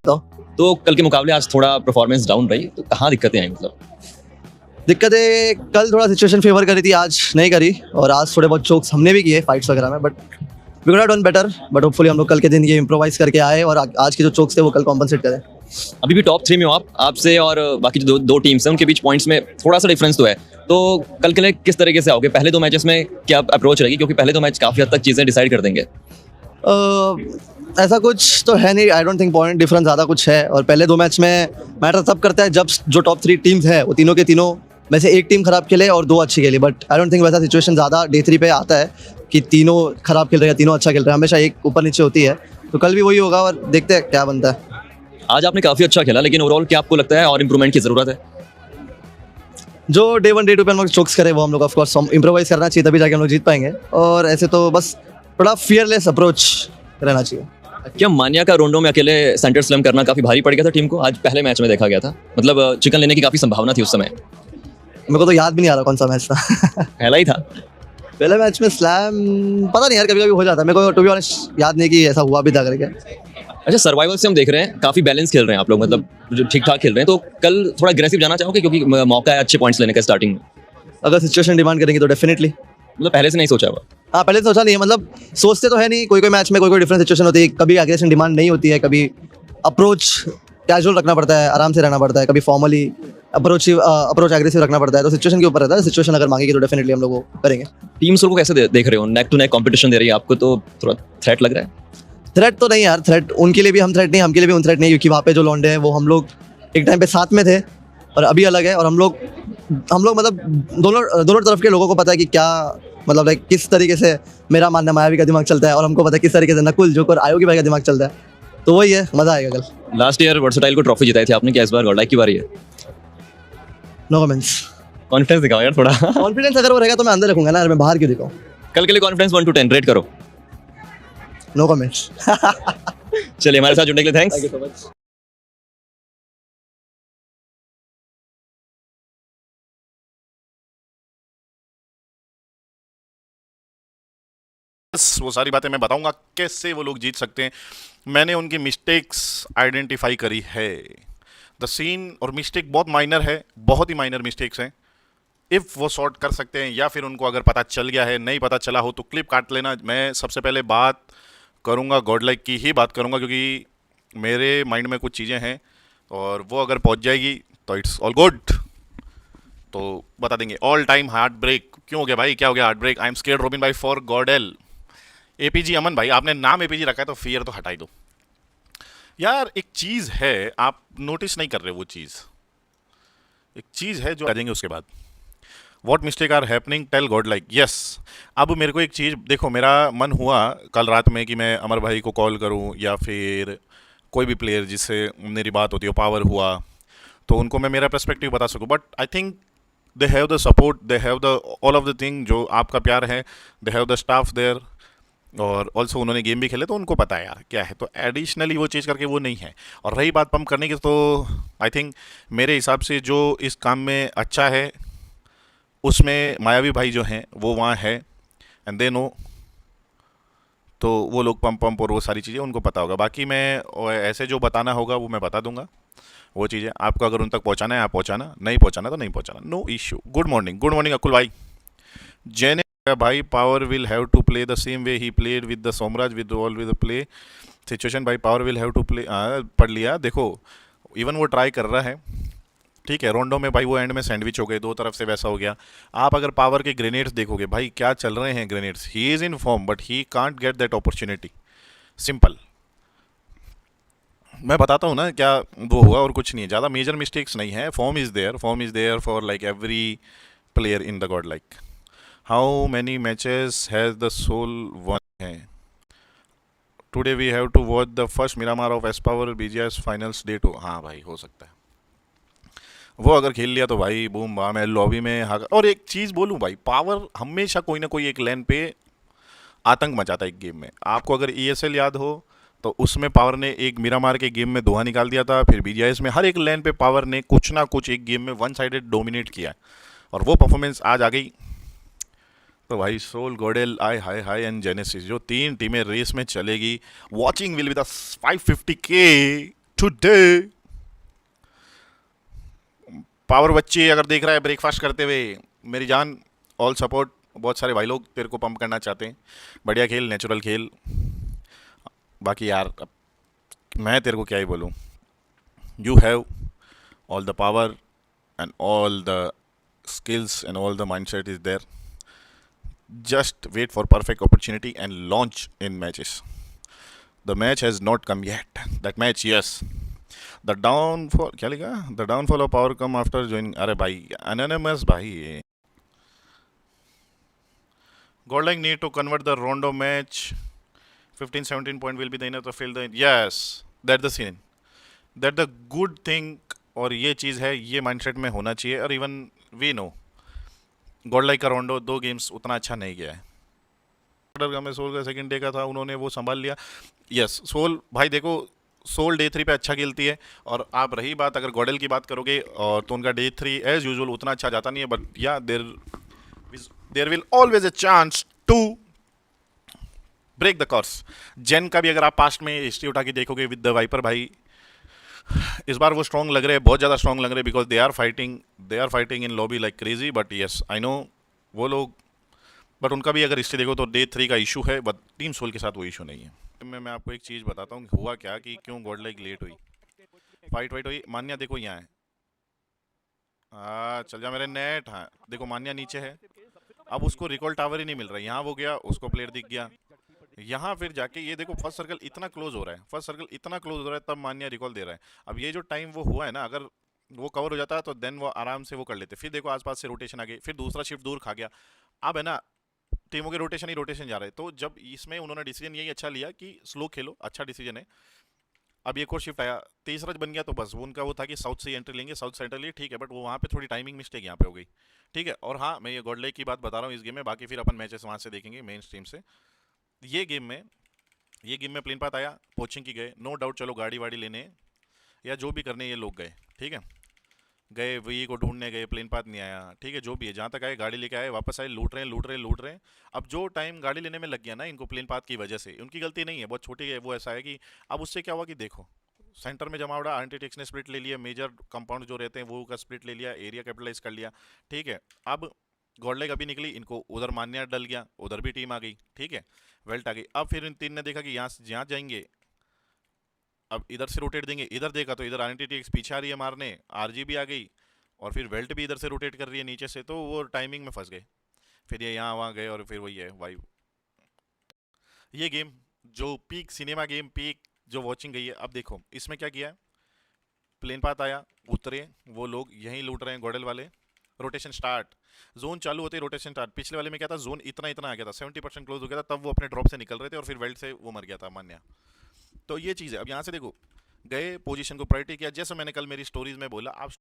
तो तो कल के मुकाबले आज थोड़ा परफॉर्मेंस डाउन रही, तो कहाँ दिक्कतें आई मतलब? दिक्कतें कल थोड़ा सिचुएशन फेवर करी थी, आज नहीं करी। और आज थोड़े बहुत चोक्स हमने भी किए फाइट्स वगैरह में, but we could have done better. But hopefully हम लोग कल के दिन ये इम्प्रोवाइज करके आए और आज के जो चोक्स थे वो कल कॉम्पनसेट करें। अभी भी टॉप 3 में हो आप, आपसे और बाकी जो दो टीम्स हैं उनके बीच पॉइंट्स में थोड़ा सा डिफरेंस तो है। तो कल के लिए किस तरीके से आओगे? पहले 2 मैचेस में क्या अप्रोच रहेगी, क्योंकि पहले 2 मैच काफी हद तक चीजें डिसाइड कर देंगे। ऐसा कुछ तो है नहीं, I don't think point difference ज़्यादा कुछ है। और पहले 2 मैच में मैटर तब करता है जब जो टॉप 3 टीम्स है वो तीनों के तीनों में से एक टीम खराब खेले और 2 अच्छी खेली। बट आई डोंट थिंक वैसा सिचुएशन ज़्यादा डे 3 पे आता है कि तीनों खराब खेल रहे हैं, तीनों अच्छा खेल रहे हैं। हमेशा एक ऊपर नीचे होती है, तो कल भी वही होगा और देखते हैं क्या बनता है। आज आपने काफी अच्छा खेला, लेकिन ओवरऑल क्या आपको लगता है और इम्प्रूवमेंट की जरूरत है? जो डे 1 डे 2 पे हम लोग चोक्स करें वो हम लोग ऑफकोर्स इम्प्रोवाइज करना चाहिए, तभी जाके हम लोग जीत पाएंगे। और ऐसे तो बस थोड़ा फियरलेस अप्रोच रहना चाहिए। क्या मान्या का रोंडो में अकेले सेंटर स्लैम करना काफी भारी पड़ गया था टीम को? आज पहले मैच में देखा गया था, मतलब चिकन लेने की काफी संभावना थी उस समय। मेरे को तो याद भी नहीं आ रहा कौन सा मैच था। पहला ही था। पहले मैच में स्लैम पता नहीं यार, कभी कभी हो जाता है। मेरे को टू बी ऑनेस्ट याद नहीं कि ऐसा हुआ भी था करके। अच्छा, सर्वाइवल से हम देख रहे हैं काफी बैलेंस खेल रहे हैं आप लोग, मतलब जो ठीक ठाक खेल रहे हैं। तो कल थोड़ा अग्रेसिव जाना चाहोगे, क्योंकि मौका है अच्छे पॉइंट्स लेने का स्टार्टिंग में? अगर सिचुएशन डिमांड करेंगे तो डेफिनेटली। मतलब पहले से नहीं सोचा हुआ? हाँ, पहले तो सोचा नहीं है, मतलब सोचते तो है नहीं। कोई कोई मैच में कोई कोई डिफरेंट सिचुएशन होती है, कभी एग्रेशन डिमांड नहीं होती है, कभी अप्रोच कैजुअल रखना पड़ता है, आराम से रहना पड़ता है, कभी फॉर्मली अप्रोच एग्रेसिव रखना पड़ता है। तो सिचुएशन के ऊपर रहता है। सिचुएशन अगर मांगेगी तो डेफिनेटली हम लोग वो करेंगे। टीम्स को कैसे देख रहे हो? नेक टू नेक कंपटीशन दे रही है आपको, तो थोड़ा थ्रेट लग रहा है? थ्रेट तो नहीं यार, थ्रेट उनके लिए भी हम थ्रेट नहीं, हमके लिए भी उन थ्रेट नहीं, क्योंकि वहाँ पे जो लौंडे हैं वो हम लोग एक टाइम पे साथ में थे और अभी अलग है। और हम लोग मतलब दोनों तरफ के लोगों को पता है कि क्या मतलब लाइक किस तरीके से मेरा मानना मायावी का दिमाग चलता है, और हमको पता है किस तरीके से नकुल जोकर आयोगी भाई का दिमाग चलता है। तो वही है, मजा आएगा कल। लास्ट ईयर वर्सेटाइल को ट्रॉफी जिताई थी आपने, क्या इस बार गॉडलाइक की बारी है? No comments. कॉन्फिडेंस दिखाओ यार थोड़ा। कॉन्फिडेंस अगर वो रहेगा तो मैं अंदर रखूंगा ना यार, मैं बाहर क्यों दिखाऊं। कल के लिए कॉन्फिडेंस 1 to 10 रेट करो। No comments. चलिए, हमारे साथ जुड़ने के लिए thanks. Thank you so much. बस वो सारी बातें मैं बताऊंगा कैसे वो लोग जीत सकते हैं। मैंने उनकी मिस्टेक्स आइडेंटिफाई करी है। द सीन और मिस्टेक बहुत माइनर है, बहुत ही माइनर मिस्टेक्स हैं। इफ़ वो सॉर्ट कर सकते हैं, या फिर उनको अगर पता चल गया है, नहीं पता चला हो तो क्लिप काट लेना। मैं सबसे पहले बात करूंगा गॉडलाइक की ही बात करूंगा, क्योंकि मेरे माइंड में कुछ चीज़ें हैं और वो अगर पहुंच जाएगी तो इट्स ऑल गुड। तो बता देंगे। ऑल टाइम हार्ट ब्रेक क्यों हो गया भाई? क्या हो गया? Heart break. I am scared Robin भाई फॉर गॉडेल। एपीजी अमन भाई, आपने नाम एपीजी रखा है तो फियर तो हटाई दो यार। एक चीज है, आप नोटिस नहीं कर रहे वो चीज। एक चीज है जो आ जाएंगे उसके बाद। What mistake are happening tell god like. Yes, अब मेरे को एक चीज देखो, मेरा मन हुआ कल रात में कि मैं अमर भाई को कॉल करूं, या फिर कोई भी प्लेयर जिससे मेरी बात होती हो, पावर हुआ, तो उनको मैं मेरा पर्सपेक्टिव बता सकूं। But I think they have the support, they have the all of the thing जो आपका प्यार है, they have the staff there, और ऑल्सो उन्होंने गेम भी खेले तो उनको पता है यार क्या है। तो एडिशनली वो चीज़ करके वो नहीं है। और रही बात पंप करने की, तो आई थिंक मेरे हिसाब से जो इस काम में अच्छा है उसमें मायावी भाई जो हैं वो वहाँ है, एंड दे नो। तो वो लोग पंप और वो सारी चीज़ें उनको पता होगा। बाकी मैं ऐसे जो बताना होगा वो मैं बता दूंगा। वो चीज़ें आपको अगर उन तक पहुँचाना है आप पहुँचाना, नहीं पहुँचाना तो नहीं पहुँचाना, नो इश्यू। गुड मॉर्निंग अकुल भाई। जैन भाई, power will have to play the same way he played with the सोमराज with all with the play situation. भाई power will have to play, पढ़ लिया। देखो इवन वो ट्राई कर रहा है, ठीक है। रोंडो में भाई वो एंड में सैंडविच हो गए, दो तरफ से वैसा हो गया। आप अगर पावर के ग्रेनेड्स देखोगे भाई क्या चल रहे हैं grenades. He is in form but he can't get that opportunity. Simple. मैं बताता हूँ ना क्या वो हुआ, और कुछ नहीं है, ज़्यादा मेजर मिस्टेक्स नहीं है। Form is there for like every player in the god like. How many matches has the soul one है? Today we have to watch the first Miramar of S power BGS finals day 2। हाँ भाई, हो सकता है वो अगर खेल लिया तो भाई बूम बाम है लॉबी में। और एक चीज़ बोलूँ भाई, पावर हमेशा कोई ना कोई एक लेन पे आतंक मचाता है एक गेम में। आपको अगर ESL याद हो तो उसमें पावर ने एक मिरामार के गेम में धुआं निकाल दिया था। फिर BGS में हर एक लेन पे पावर ने कुछ ना कुछ एक गेम में वन साइडेड डोमिनेट किया, और वो परफॉर्मेंस आज आ गई। तो भाई सोल, गॉडेल, आई हाई हाई एंड जेनेसिस जो 3 टीमें रेस में चलेगी, watching will be the 550K today. Power बच्ची अगर देख रहा है ब्रेकफास्ट करते हुए, मेरी जान, ऑल सपोर्ट। बहुत सारे भाई लोग तेरे को पंप करना चाहते हैं। बढ़िया खेल, नेचुरल खेल। बाकी यार अब मैं तेरे को क्या ही बोलूँ। You have all the power and all the skills and all the mindset is there. Just wait for perfect opportunity and launch in matches. The match has not come yet. That match, yes. The downfall, क्या लिखा? The downfall of power come after joining. अरे भाई anonymous भाई ये. Godlike need to convert the Rondo match. 15-17 point will be the enough to fill the. Yes, that's the scene. That the good thing. और ये चीज़ है, ये mindset में होना चाहिए। और इवन वी नो गॉडलाइक का रोंडो 2 गेम्स उतना अच्छा नहीं गया है। ऑर्डर का मैं सोल का सेकंड डे का था, उन्होंने वो संभाल लिया। यस सोल भाई देखो, सोल डे 3 पे अच्छा खेलती है। और आप रही बात अगर गॉडल की बात करोगे और तो उनका डे 3 एज यूजुअल उतना अच्छा जाता नहीं है। But yeah there will always a chance to break the course. जेन का भी अगर आप पास्ट में हिस्ट्री उठा के देखोगे विद द वाइपर भाई, इस बार वो स्ट्रॉन्ग लग रहे हैं, बहुत ज़्यादा स्ट्रॉन्ग लग रहे हैं। Because they are fighting in lobby like crazy. But yes I know वो लोग, बट उनका भी अगर हिस्ट्री देखो तो डे 3 का इशू है, बट टीम सोल के साथ वो इशू नहीं है। मैं आपको एक चीज़ बताता हूँ हुआ क्या, कि क्यों गॉडलाइक लेट हुई। फाइट हुई। मान्या देखो यहाँ है, हाँ चल जा मेरे नेट। हाँ देखो मान्या नीचे है, अब उसको रिकॉल टावर ही नहीं मिल रहा। यहाँ वो गया, उसको प्लेयर दिख गया। यहाँ फिर जाके ये देखो फर्स्ट सर्कल इतना क्लोज हो रहा है, तब मान्या रिकॉल दे रहा है। अब ये जो टाइम वो हुआ है ना, अगर वो कवर हो जाता है तो देन वो आराम से वो कर लेते। फिर देखो आसपास से रोटेशन आ गई, फिर दूसरा शिफ्ट दूर खा गया। अब है ना टीमों के रोटेशन जा रहे हैं। तो जब इसमें उन्होंने डिसीजन यही अच्छा लिया कि स्लो खेलो, अच्छा डिसीजन है। अब एक और शिफ्ट आया, तीसरा बन गया, तो बस वो उनका वो था कि साउथ से एंट्री लेंगे, साउथ से एंट्री लिए ठीक है। बट वो वहाँ पे थोड़ी टाइमिंग मिस्टेक यहाँ पे हो गई, ठीक है। और हाँ मैं ये गॉडलाइक की बात बता रहा हूँ इस गेम में, बाकी फिर अपन मैचेस वहाँ से देखेंगे मेन स्ट्रीम से। ये गेम में प्लेन पाथ आया, पोचिंग की गए, नो डाउट। चलो गाड़ी वाड़ी लेने या जो भी करने ये लोग गए, ठीक है। गए वी को ढूंढने गए, प्लेन पाथ नहीं आया, ठीक है। जो भी है, जहाँ तक आए गाड़ी लेके आए, वापस आए, लूट रहे हैं। अब जो टाइम गाड़ी लेने में लग गया ना इनको प्लेन पाथ की वजह से, उनकी गलती नहीं है, बहुत छोटी है वो। ऐसा है कि अब उससे क्या हुआ कि देखो सेंटर में जमावड़ा, आर्टिटेक्स ने स्प्लिट ले लिया, मेजर कंपाउंड जो रहते हैं वो का स्प्लिट ले लिया, एरिया कैपिटलाइज कर लिया, ठीक है। अब गॉडलाइक अभी निकली, इनको उधर मान्या डल गया, उधर भी टीम आ गई, ठीक है। वेल्ट आ गई। अब फिर इन 3 ने देखा कि यहाँ जाएंगे, अब इधर से रोटेट देंगे। इधर देखा तो इधर आरटीटीएक्स पीछे आ रही है मारने, आरजीबी आ गई, और फिर वेल्ट भी इधर से रोटेट कर रही है नीचे से, तो वो टाइमिंग में फंस गए। फिर ये यहाँ वहाँ गए, और फिर वही है वाइव। ये गेम जो पीक सिनेमा गेम, पीक जो वॉचिंग गई है। अब देखो इसमें क्या किया है, प्लेन पाथ आया, उतरे, वो लोग यहीं लूट रहे हैं गॉडल वाले। रोटेशन स्टार्ट, जोन चालू होते ही रोटेशन स्टार्ट। पिछले वाले में क्या था, जोन इतना आ गया था, 70% क्लोज हो गया था, तब वो अपने ड्रॉप से निकल रहे थे, और फिर वेल्ट से वो मर गया था मान्या। तो ये चीज़ है। अब यहाँ से देखो गए, पोजीशन को प्रायोरिटी किया, जैसे मैंने कल मेरी स्टोरीज में बोला। आप